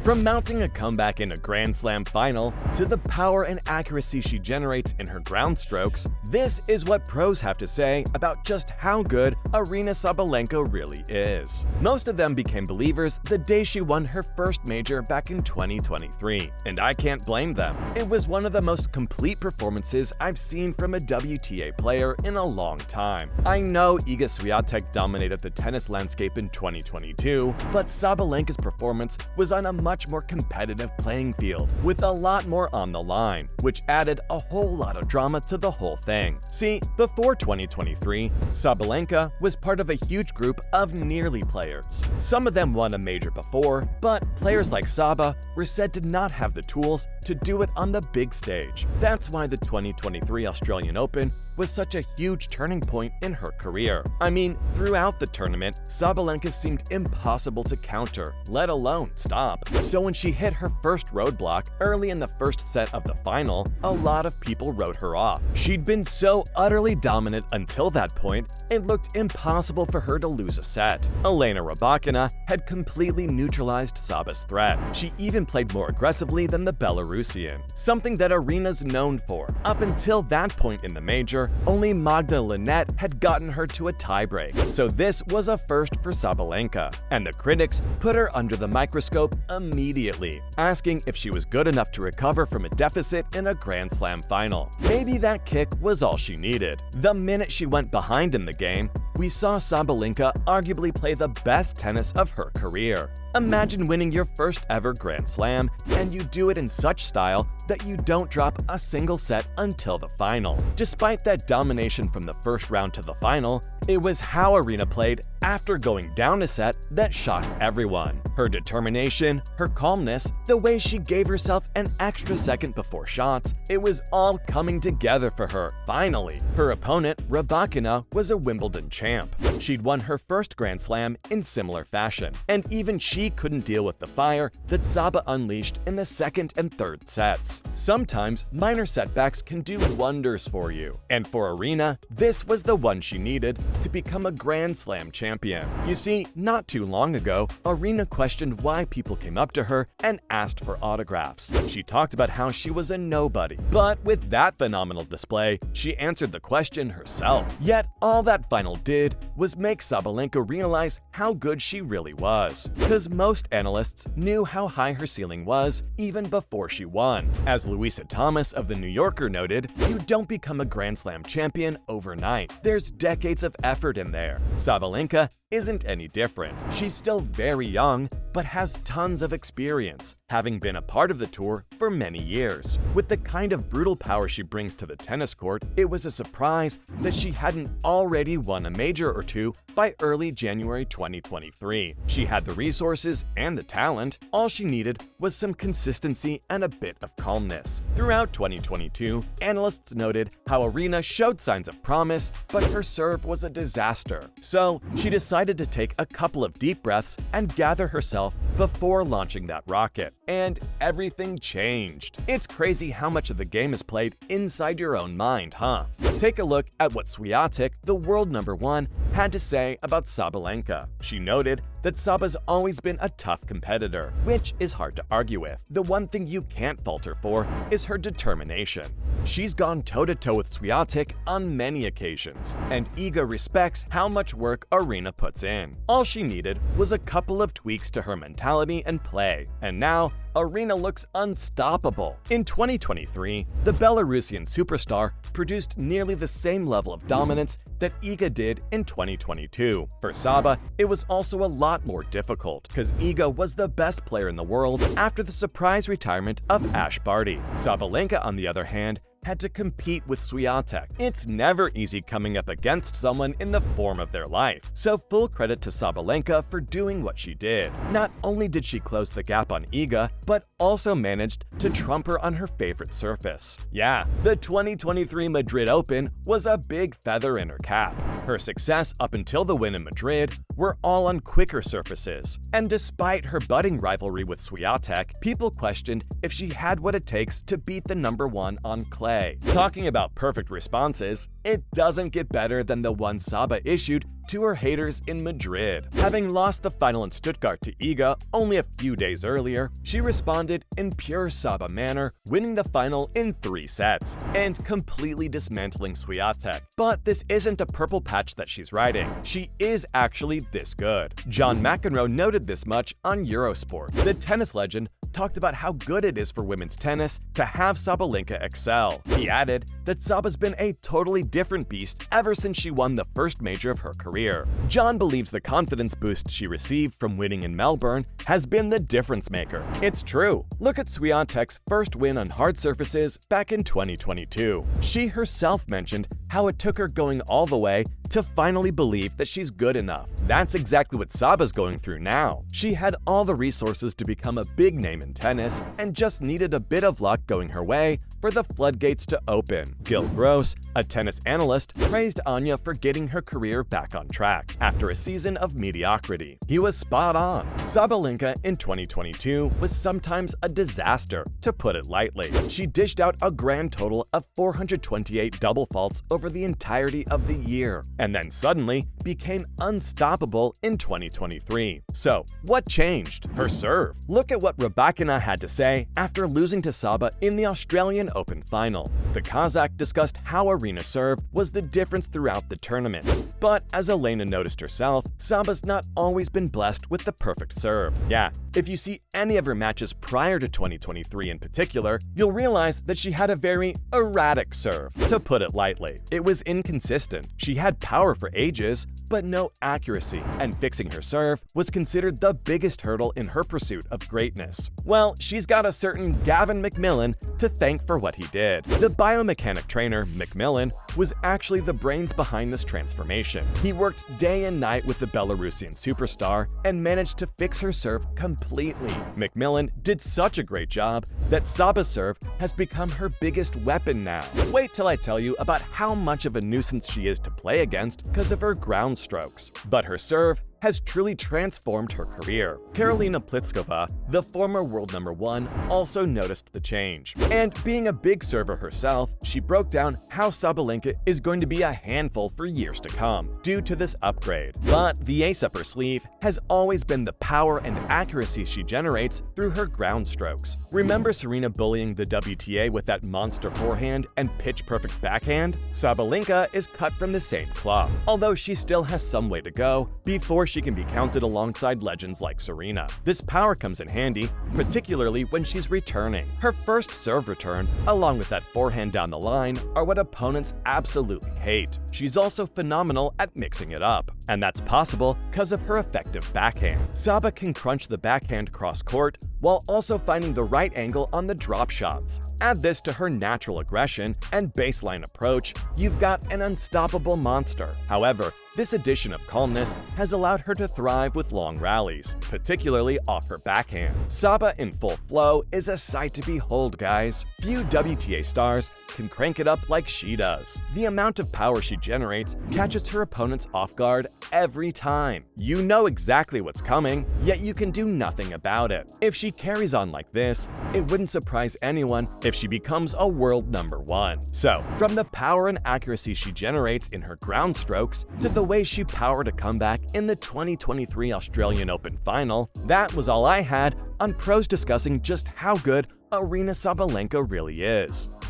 From mounting a comeback in a Grand Slam final to the power and accuracy she generates in her ground strokes, this is what pros have to say about just how good Aryna Sabalenka really is. Most of them became believers the day she won her first major back in 2023, and I can't blame them. It was one of the most complete performances I've seen from a WTA player in a long time. I know Iga Swiatek dominated the tennis landscape in 2022, but Sabalenka's performance was on a much more competitive playing field, with a lot more on the line, which added a whole lot of drama to the whole thing. See, before 2023, Sabalenka was part of a huge group of nearly players. Some of them won a major before, but players like Saba were said to not have the tools to do it on the big stage. That's why the 2023 Australian Open was such a huge turning point in her career. I mean, throughout the tournament, Sabalenka seemed impossible to counter, let alone stop. So when she hit her first roadblock early in the first set of the final, a lot of people wrote her off. She'd been so utterly dominant until that point, it looked impossible for her to lose a set. Aryna Sabalenka had completely neutralized Saba's threat. She even played more aggressively than the Belarusian, something that Aryna's known for. Up until that point in the major, only Magda Linette had gotten her to a tiebreak, so this was a first for Sabalenka, and the critics put her under the microscope immediately, asking if she was good enough to recover from a deficit in a Grand Slam final. Maybe that kick was all she needed. The minute she went behind in the game, we saw Sabalenka arguably play the best tennis of her career. Imagine winning your first ever Grand Slam, and you do it in such style that you don't drop a single set until the final. Despite that domination from the first round to the final, it was how Aryna played after going down a set that shocked everyone. Her determination, her calmness, the way she gave herself an extra second before shots, it was all coming together for her, finally. Her opponent, Rybakina, was a Wimbledon champ. She'd won her first Grand Slam in similar fashion, and even she couldn't deal with the fire that Saba unleashed in the second and third sets. Sometimes minor setbacks can do wonders for you, and for Aryna, this was the one she needed to become a Grand Slam champion. You see, not too long ago, Aryna questioned why people came up to her and asked for autographs. She talked about how she was a nobody, but with that phenomenal display, she answered the question herself. Yet all that final did was make Sabalenka realize how good she really was, because most analysts knew how high her ceiling was even before she won. As Louisa Thomas of The New Yorker noted, you don't become a Grand Slam champion overnight. There's decades of effort in there. Sabalenka isn't any different. She's still very young, but has tons of experience, having been a part of the tour for many years. With the kind of brutal power she brings to the tennis court, it was a surprise that she hadn't already won a major or two by early January 2023. She had the resources and the talent. All she needed was some consistency and a bit of calmness. Throughout 2022, analysts noted how Aryna showed signs of promise, but her serve was a disaster. So she decided to take a couple of deep breaths and gather herself before launching that rocket. And everything changed. It's crazy how much of the game is played inside your own mind, huh? Take a look at what Swiatek, the world #1, had to say about Sabalenka. She noted that Saba's always been a tough competitor, which is hard to argue with. The one thing you can't falter for is her determination. She's gone toe-to-toe with Swiatek on many occasions, and Iga respects how much work Aryna puts in. All she needed was a couple of tweaks to her mentality and play, and now Aryna looks unstoppable. In 2023, the Belarusian superstar produced nearly the same level of dominance that Iga did in 2022. For Saba, it was also a lot more difficult, because Iga was the best player in the world after the surprise retirement of Ash Barty. Sabalenka, on the other hand, had to compete with Swiatek. It's never easy coming up against someone in the form of their life, so full credit to Sabalenka for doing what she did. Not only did she close the gap on Iga, but also managed to trump her on her favorite surface. Yeah, the 2023 Madrid Open was a big feather in her cap. Her success up until the win in Madrid were all on quicker surfaces, and despite her budding rivalry with Swiatek, people questioned if she had what it takes to beat the #1 on clay. Talking about perfect responses, it doesn't get better than the one Saba issued to her haters in Madrid. Having lost the final in Stuttgart to Iga only a few days earlier, she responded in pure Saba manner, winning the final in 3 sets, and completely dismantling Swiatek. But this isn't a purple patch that she's riding. She is actually this good. John McEnroe noted this much on Eurosport. The tennis legend talked about how good it is for women's tennis to have Sabalenka excel. He added that Saba's been a totally different beast ever since she won the first major of her career. John believes the confidence boost she received from winning in Melbourne has been the difference maker. It's true. Look at Swiatek's first win on hard surfaces back in 2022. She herself mentioned how it took her going all the way to finally believe that she's good enough. That's exactly what Saba's going through now. She had all the resources to become a big name in tennis and just needed a bit of luck going her way for the floodgates to open. Gil Gross, a tennis analyst, praised Anya for getting her career back on track after a season of mediocrity. He was spot on. Sabalenka in 2022 was sometimes a disaster, to put it lightly. She dished out a grand total of 428 double faults over the entirety of the year, and then suddenly became unstoppable in 2023. So, what changed? Her serve. Look at what Rybakina had to say after losing to Saba in the Australian Open final. The Kazakh discussed how Aryna's serve was the difference throughout the tournament. But as Aryna noticed herself, Saba's not always been blessed with the perfect serve. Yeah, if you see any of her matches prior to 2023 in particular, you'll realize that she had a very erratic serve, to put it lightly. It was inconsistent. She had power for ages, but no accuracy, and fixing her serve was considered the biggest hurdle in her pursuit of greatness. Well, she's got a certain Gavin McMillan to thank for what he did. The biomechanic trainer, McMillan, was actually the brains behind this transformation. He worked day and night with the Belarusian superstar and managed to fix her serve completely. McMillan did such a great job that Saba's serve has become her biggest weapon now. Wait till I tell you about how much of a nuisance she is to play against because of her ground strokes. But her serve has truly transformed her career. Karolina Pliskova, the former world #1, also noticed the change. And being a big server herself, she broke down how Sabalenka is going to be a handful for years to come due to this upgrade. But the ace up her sleeve has always been the power and accuracy she generates through her ground strokes. Remember Serena bullying the WTA with that monster forehand and pitch-perfect backhand? Sabalenka is cut from the same cloth, although she still has some way to go before she can be counted alongside legends like Serena. This power comes in handy, particularly when she's returning. Her first serve return, along with that forehand down the line, are what opponents absolutely hate. She's also phenomenal at mixing it up, and that's possible because of her effective backhand. Saba can crunch the backhand cross-court while also finding the right angle on the drop shots. Add this to her natural aggression and baseline approach, you've got an unstoppable monster. However, this addition of calmness has allowed her to thrive with long rallies, particularly off her backhand. Saba in full flow is a sight to behold, guys. Few WTA stars can crank it up like she does. The amount of power she generates catches her opponents off guard every time. You know exactly what's coming, yet you can do nothing about it. If she carries on like this, it wouldn't surprise anyone if she becomes a world #1. So, from the power and accuracy she generates in her ground strokes to the way she powered a comeback in the 2023 Australian Open final, that was all I had on pros discussing just how good Aryna Sabalenka really is.